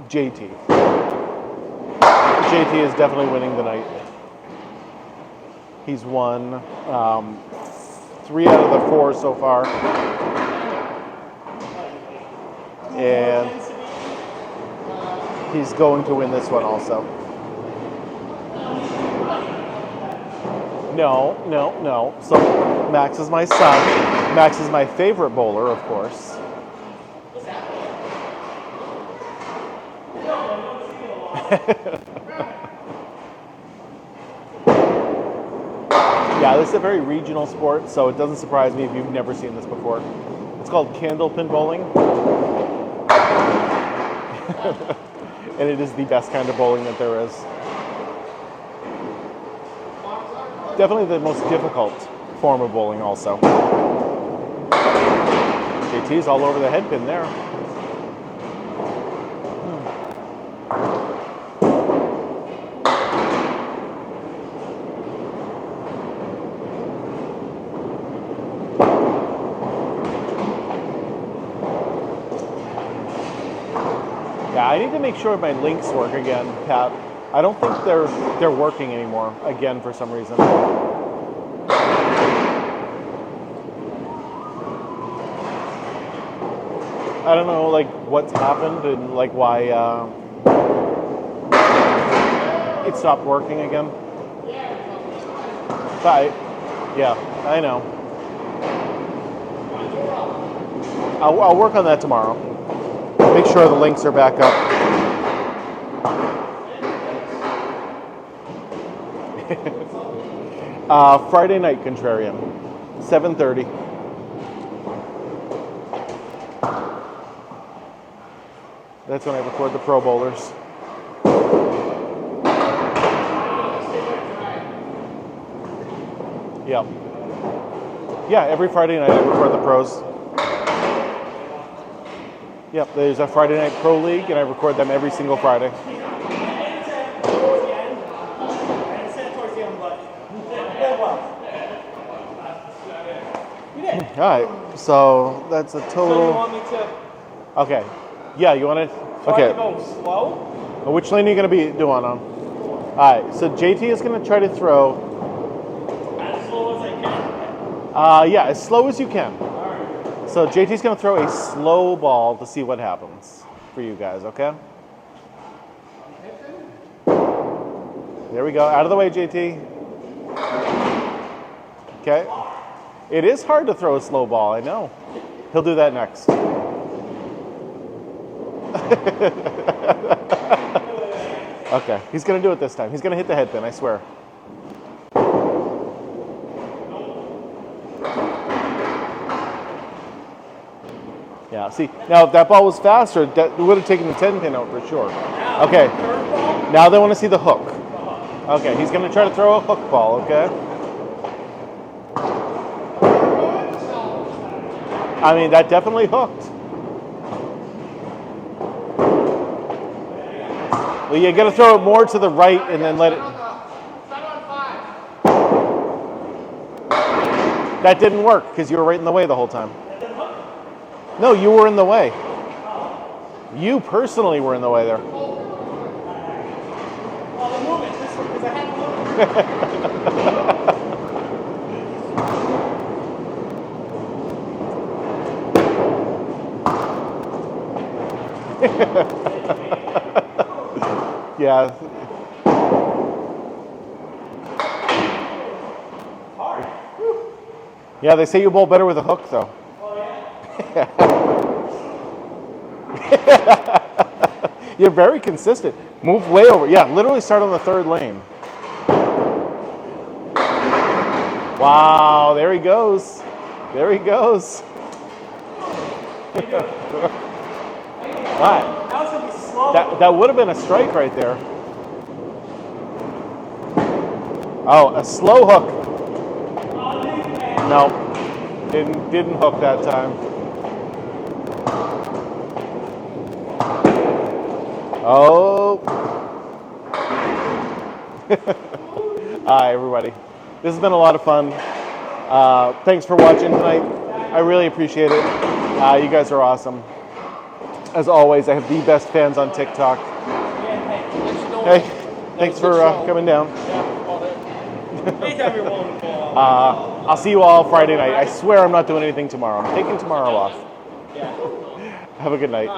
JT is definitely winning the night. He's won 3 out of the 4 so far, and he's going to win this one also. No. So Max is my son. Max is my favorite bowler, of course. Yeah, this is a very regional sport, so it doesn't surprise me if you've never seen this before. It's called Candlepin bowling. And it is the best kind of bowling that there is. Definitely the most difficult form of bowling also. JT's all over the head pin there. Yeah, I need to make sure my links work again, Pat. I don't think they're working anymore again for some reason. I don't know, like what's happened and like why it stopped working again. But yeah, I know. I'll work on that tomorrow. Make sure the links are back up. Friday night contrarian, 7:30. That's when I record the Pro Bowlers. Yeah. Yeah, every Friday night I record the pros. Yep, there's a Friday Night Pro League, and I record them every single Friday. All right, so that's a total. So you want me to? Okay, yeah, you want it? Okay. Go slow. Which lane are you going to be doing on? All right, so JT is going to try to throw. As slow as I can. Yeah, as slow as you can. So JT's going to throw a slow ball to see what happens for you guys, okay? There we go. Out of the way, JT. Okay. It is hard to throw a slow ball, I know. He'll do that next. Okay, he's going to do it this time. He's going to hit the head pin, I swear. Yeah, see, now if that ball was faster, that would have taken the 10 pin out for sure. Okay, now they want to see the hook. Okay, he's going to try to throw a hook ball, okay? I mean, that definitely hooked. Well, you got to throw it more to the right and then let it. That didn't work because you were right in the way the whole time. No, you were in the way. You personally were in the way there. Yeah. Yeah, they say you bowl better with a hook, though. You're very consistent. Move way over. Yeah, literally start on the third lane. Wow, there he goes. There he goes. Right. That would have been a strike right there. Oh, a slow hook. No, didn't hook that time. Oh. Hi, everybody. This has been a lot of fun. Thanks for watching tonight. I really appreciate it. You guys are awesome. As always, I have the best fans on TikTok. Hey, thanks for coming down. I'll see you all Friday night. I swear I'm not doing anything tomorrow. I'm taking tomorrow off. Have a good night.